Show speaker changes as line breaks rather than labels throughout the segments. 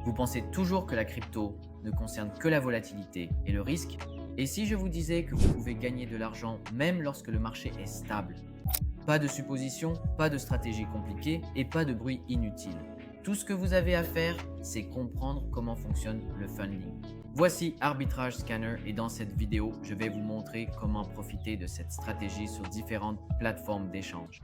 Vous pensez toujours que la crypto ne concerne que la volatilité et le risque? Et si je vous disais que vous pouvez gagner de l'argent même lorsque le marché est stable? Pas de suppositions, pas de stratégie compliquée et pas de bruit inutile. Tout ce que vous avez à faire, c'est comprendre comment fonctionne le funding. Voici Arbitrage Scanner et dans cette vidéo, je vais vous montrer comment profiter de cette stratégie sur différentes plateformes d'échange.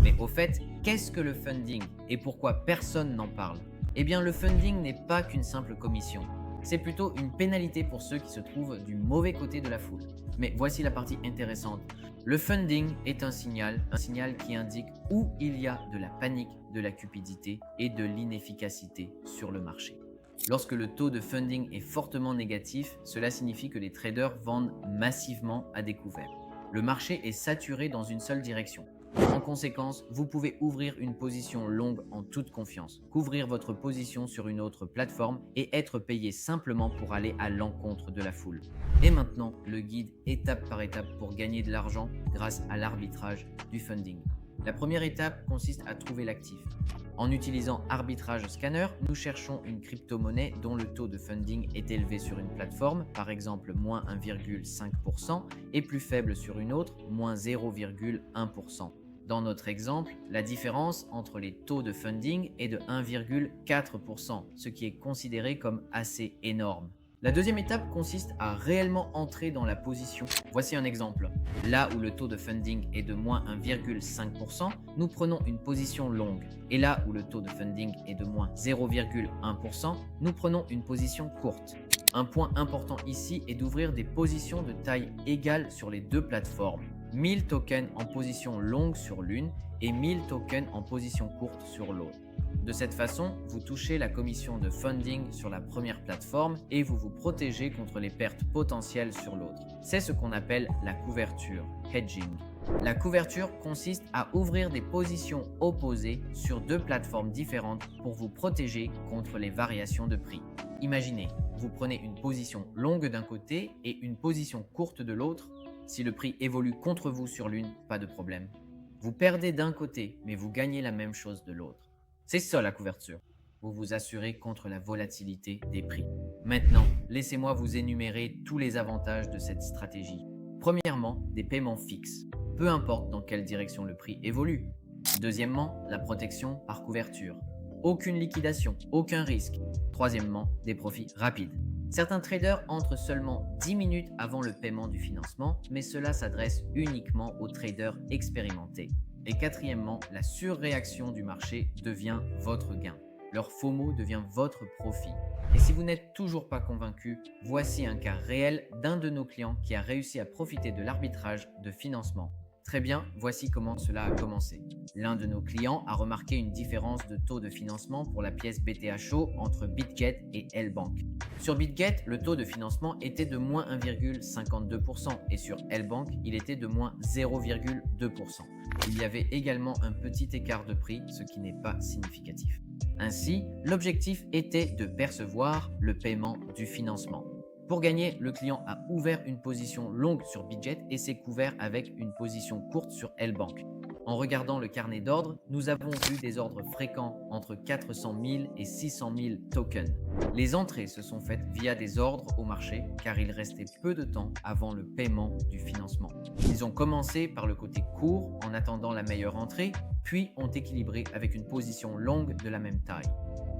Mais au fait, qu'est-ce que le funding et pourquoi personne n'en parle? Eh bien, le funding n'est pas qu'une simple commission. C'est plutôt une pénalité pour ceux qui se trouvent du mauvais côté de la foule. Mais voici la partie intéressante. Le funding est un signal qui indique où il y a de la panique, de la cupidité et de l'inefficacité sur le marché. Lorsque le taux de funding est fortement négatif, cela signifie que les traders vendent massivement à découvert. Le marché est saturé dans une seule direction. En conséquence, vous pouvez ouvrir une position longue en toute confiance, couvrir votre position sur une autre plateforme et être payé simplement pour aller à l'encontre de la foule. Et maintenant, le guide étape par étape pour gagner de l'argent grâce à l'arbitrage du funding. La première étape consiste à trouver l'actif. En utilisant Arbitrage Scanner, nous cherchons une crypto-monnaie dont le taux de funding est élevé sur une plateforme, par exemple moins 1,5%, et plus faible sur une autre, moins 0,1%. Dans notre exemple, la différence entre les taux de funding est de 1,4%, ce qui est considéré comme assez énorme. La deuxième étape consiste à réellement entrer dans la position. Voici un exemple. Là où le taux de funding est de moins 1,5%, nous prenons une position longue. Et là où le taux de funding est de moins 0,1%, nous prenons une position courte. Un point important ici est d'ouvrir des positions de taille égale sur les deux plateformes. 1000 tokens en position longue sur l'une et 1000 tokens en position courte sur l'autre. De cette façon, vous touchez la commission de funding sur la première plateforme et vous vous protégez contre les pertes potentielles sur l'autre. C'est ce qu'on appelle la couverture, hedging. La couverture consiste à ouvrir des positions opposées sur deux plateformes différentes pour vous protéger contre les variations de prix. Imaginez, vous prenez une position longue d'un côté et une position courte de l'autre. Si le prix évolue contre vous sur l'une, pas de problème. Vous perdez d'un côté, mais vous gagnez la même chose de l'autre. C'est ça la couverture. Vous vous assurez contre la volatilité des prix. Maintenant, laissez-moi vous énumérer tous les avantages de cette stratégie. Premièrement, des paiements fixes, peu importe dans quelle direction le prix évolue. Deuxièmement, la protection par couverture. Aucune liquidation, aucun risque. Troisièmement, des profits rapides. Certains traders entrent seulement 10 minutes avant le paiement du financement, mais cela s'adresse uniquement aux traders expérimentés. Et quatrièmement, la surréaction du marché devient votre gain. Leur FOMO devient votre profit. Et si vous n'êtes toujours pas convaincu, voici un cas réel d'un de nos clients qui a réussi à profiter de l'arbitrage de financement. Très bien, voici comment cela a commencé. L'un de nos clients a remarqué une différence de taux de financement pour la pièce BTHO entre BitGet et L-Bank. Sur BitGet, le taux de financement était de moins 1,52% et sur L-Bank, il était de moins 0,2%. Il y avait également un petit écart de prix, ce qui n'est pas significatif. Ainsi, l'objectif était de percevoir le paiement du financement. Pour gagner, le client a ouvert une position longue sur BitGet et s'est couvert avec une position courte sur L-Bank. En regardant le carnet d'ordre, nous avons vu des ordres fréquents entre 400 000 et 600 000 tokens. Les entrées se sont faites via des ordres au marché car il restait peu de temps avant le paiement du financement. Ils ont commencé par le côté court en attendant la meilleure entrée, puis ont équilibré avec une position longue de la même taille.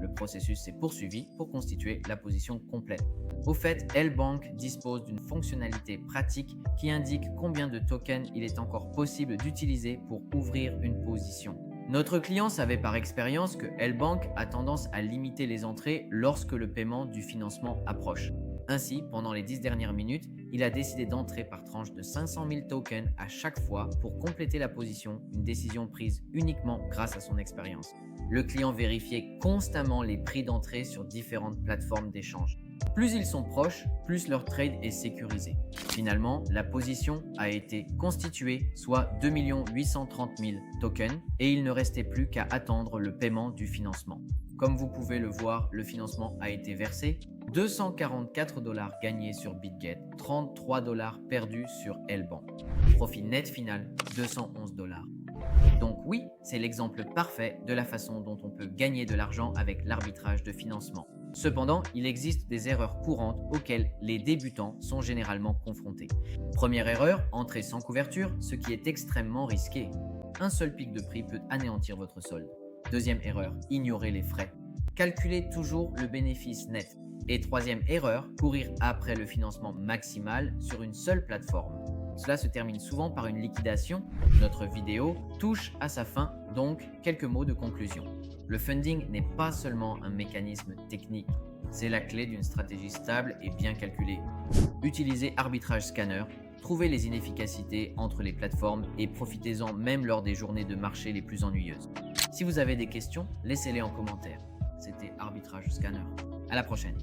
Le processus s'est poursuivi pour constituer la position complète. Au fait, L-Bank dispose d'une fonctionnalité pratique qui indique combien de tokens il est encore possible d'utiliser pour ouvrir une position. Notre client savait par expérience que L-Bank a tendance à limiter les entrées lorsque le paiement du financement approche. Ainsi, pendant les 10 dernières minutes, il a décidé d'entrer par tranche de 500 000 tokens à chaque fois pour compléter la position, une décision prise uniquement grâce à son expérience. Le client vérifiait constamment les prix d'entrée sur différentes plateformes d'échange. Plus ils sont proches, plus leur trade est sécurisé. Finalement, la position a été constituée, soit 2 830 000 tokens, et il ne restait plus qu'à attendre le paiement du financement. Comme vous pouvez le voir, le financement a été versé. 244 dollars gagnés sur BitGet, 33 dollars perdus sur Lbank. Profit net final, 211 dollars. Donc oui, c'est l'exemple parfait de la façon dont on peut gagner de l'argent avec l'arbitrage de financement. Cependant, il existe des erreurs courantes auxquelles les débutants sont généralement confrontés. Première erreur, entrer sans couverture, ce qui est extrêmement risqué. Un seul pic de prix peut anéantir votre solde. Deuxième erreur, ignorer les frais. Calculez toujours le bénéfice net. Et troisième erreur, courir après le financement maximal sur une seule plateforme. Cela se termine souvent par une liquidation. Notre vidéo touche à sa fin, donc quelques mots de conclusion. Le funding n'est pas seulement un mécanisme technique, c'est la clé d'une stratégie stable et bien calculée. Utilisez Arbitrage Scanner, trouvez les inefficacités entre les plateformes et profitez-en même lors des journées de marché les plus ennuyeuses. Si vous avez des questions, laissez-les en commentaire. C'était Arbitrage Scanner. À la prochaine.